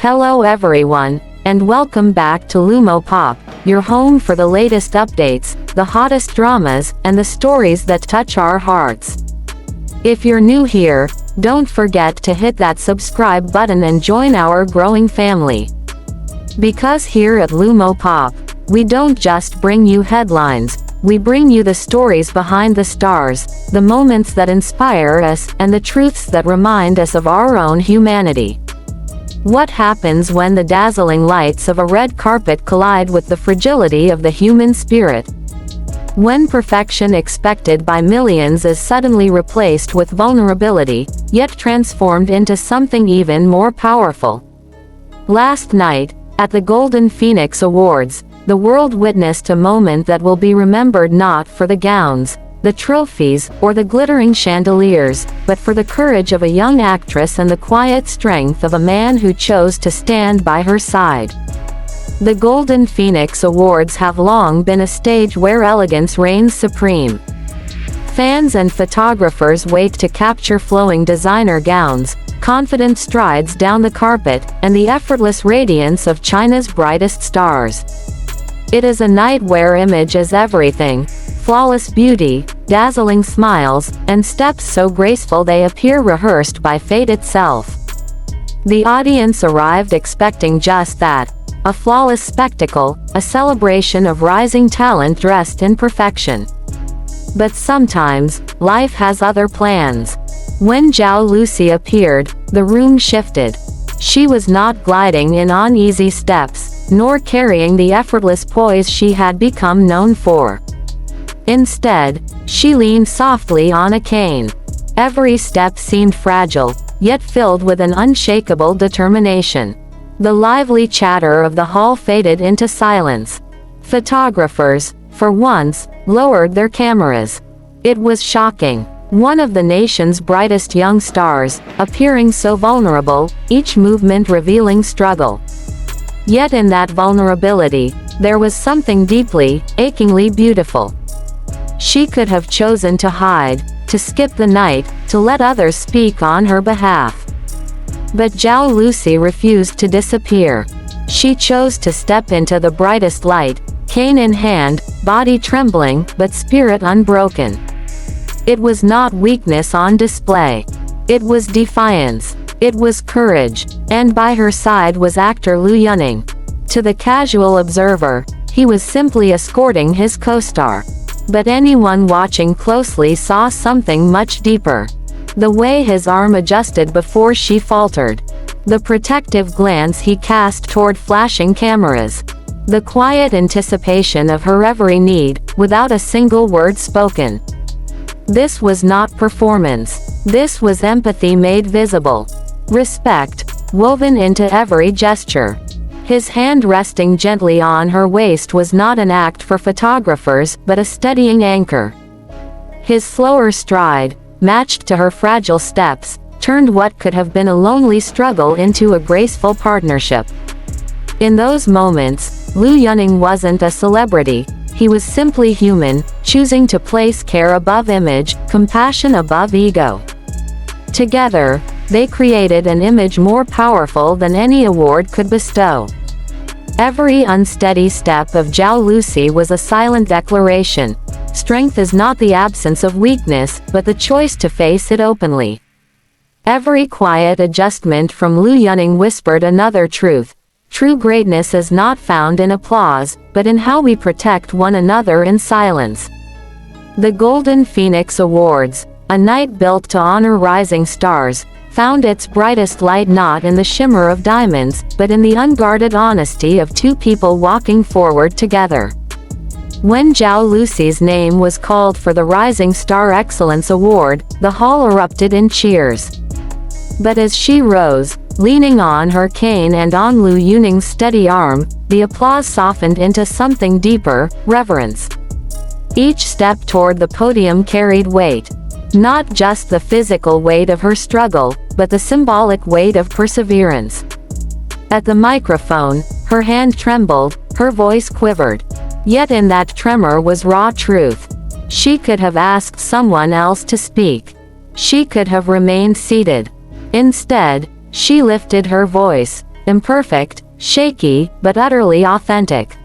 Hello everyone, and welcome back to Lumo Pop, your home for the latest updates, the hottest dramas, and the stories that touch our hearts. If you're new here, don't forget to hit that subscribe button and join our growing family. Because here at Lumo Pop, we don't just bring you headlines, we bring you the stories behind the stars, the moments that inspire us, and the truths that remind us of our own humanity. What happens when the dazzling lights of a red carpet collide with the fragility of the human spirit? When perfection expected by millions is suddenly replaced with vulnerability, yet transformed into something even more powerful. Last night, at the Golden Phoenix Awards, the world witnessed a moment that will be remembered not for the gowns, the trophies, or the glittering chandeliers, but for the courage of a young actress and the quiet strength of a man who chose to stand by her side. The Golden Phoenix Awards have long been a stage where elegance reigns supreme. Fans and photographers wait to capture flowing designer gowns, confident strides down the carpet, and the effortless radiance of China's brightest stars. It is a night where image is everything. Flawless beauty, dazzling smiles, and steps so graceful they appear rehearsed by fate itself. The audience arrived expecting just that, a flawless spectacle, a celebration of rising talent dressed in perfection. But sometimes, life has other plans. When Jao Lucy appeared, the room shifted. She was not gliding in on easy steps, nor carrying the effortless poise she had become known for. Instead, she leaned softly on a cane. Every step seemed fragile, yet filled with an unshakable determination. The lively chatter of the hall faded into silence. Photographers, for once, lowered their cameras. It was shocking. One of the nation's brightest young stars, appearing so vulnerable, each movement revealing struggle. Yet in that vulnerability, there was something deeply, achingly beautiful. She could have chosen to hide, to skip the night, to let others speak on her behalf. But Jao Lucy refused to disappear. She chose to step into the brightest light, cane in hand, body trembling, but spirit unbroken. It was not weakness on display. It was defiance. It was courage. And by her side was actor Lu Yunning. To the casual observer, he was simply escorting his co-star. But anyone watching closely saw something much deeper. The way his arm adjusted before she faltered. The protective glance he cast toward flashing cameras. The quiet anticipation of her every need, without a single word spoken. This was not performance. This was empathy made visible. Respect, woven into every gesture. His hand resting gently on her waist was not an act for photographers, but a steadying anchor. His slower stride, matched to her fragile steps, turned what could have been a lonely struggle into a graceful partnership. In those moments, Lu Yunning wasn't a celebrity. He was simply human, choosing to place care above image, compassion above ego. Together, they created an image more powerful than any award could bestow. Every unsteady step of Jao Lucy was a silent declaration. Strength is not the absence of weakness, but the choice to face it openly. Every quiet adjustment from Lu Yunning whispered another truth. True greatness is not found in applause, but in how we protect one another in silence. The Golden Phoenix Awards, a night built to honor rising stars, found its brightest light not in the shimmer of diamonds, but in the unguarded honesty of two people walking forward together. When Jao Lucy's name was called for the Rising Star Excellence Award, the hall erupted in cheers. But as she rose, leaning on her cane and on Lu Yunning's steady arm, the applause softened into something deeper, reverence. Each step toward the podium carried weight. Not just the physical weight of her struggle, but the symbolic weight of perseverance. At the microphone, her hand trembled, her voice quivered. Yet in that tremor was raw truth. She could have asked someone else to speak. She could have remained seated. Instead, she lifted her voice, imperfect, shaky, but utterly authentic.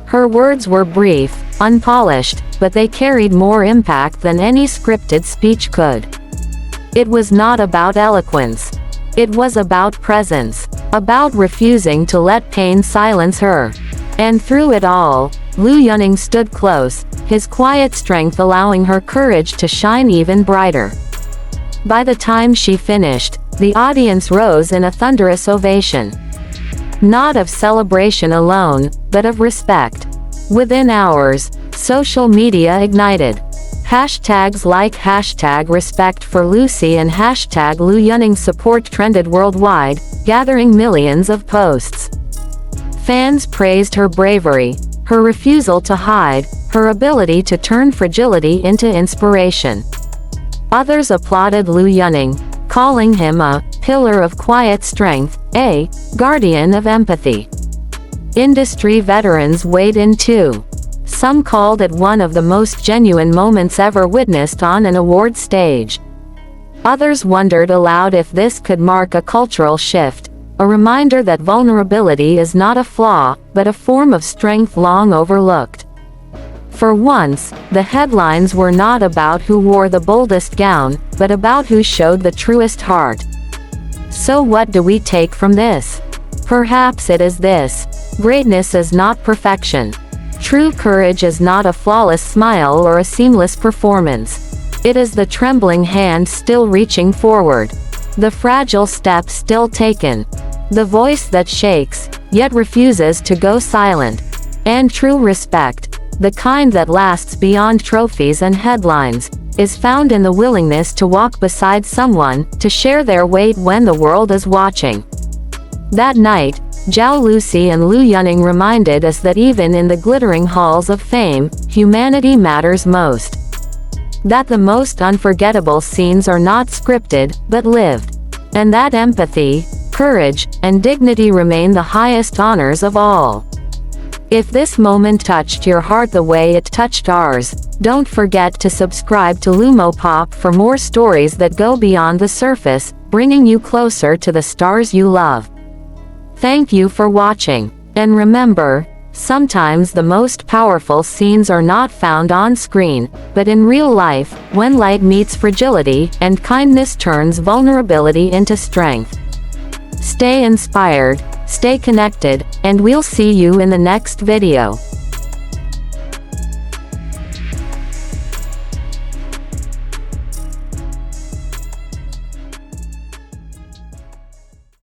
Her words were brief, unpolished, but they carried more impact than any scripted speech could. It was not about eloquence. It was about presence. About refusing to let pain silence her. And through it all, Lu Yunning stood close, his quiet strength allowing her courage to shine even brighter. By the time she finished, the audience rose in a thunderous ovation. Not of celebration alone, but of respect. Within hours, social media ignited. Hashtags like #respect for Lucy and #Lu Yunning support trended worldwide, gathering millions of posts. Fans praised her bravery, her refusal to hide, her ability to turn fragility into inspiration. Others applauded Lu Yunning, calling him a pillar of quiet strength, a guardian of empathy. Industry veterans weighed in too. Some called it one of the most genuine moments ever witnessed on an award stage. Others wondered aloud if this could mark a cultural shift, a reminder that vulnerability is not a flaw, but a form of strength long overlooked. For once, the headlines were not about who wore the boldest gown, but about who showed the truest heart. So what do we take from this? Perhaps it is this: greatness is not perfection. True courage is not a flawless smile or a seamless performance. It is the trembling hand still reaching forward. The fragile step still taken. The voice that shakes, yet refuses to go silent. And true respect, the kind that lasts beyond trophies and headlines, is found in the willingness to walk beside someone, to share their weight when the world is watching. That night, Zhao Lucy and Lu Yunning reminded us that even in the glittering halls of fame, humanity matters most. That the most unforgettable scenes are not scripted, but lived. And that empathy, courage, and dignity remain the highest honors of all. If this moment touched your heart the way it touched ours, don't forget to subscribe to Lumo Pop for more stories that go beyond the surface, bringing you closer to the stars you love. Thank you for watching. And remember, sometimes the most powerful scenes are not found on screen, but in real life, when light meets fragility, and kindness turns vulnerability into strength. Stay inspired, stay connected, and we'll see you in the next video.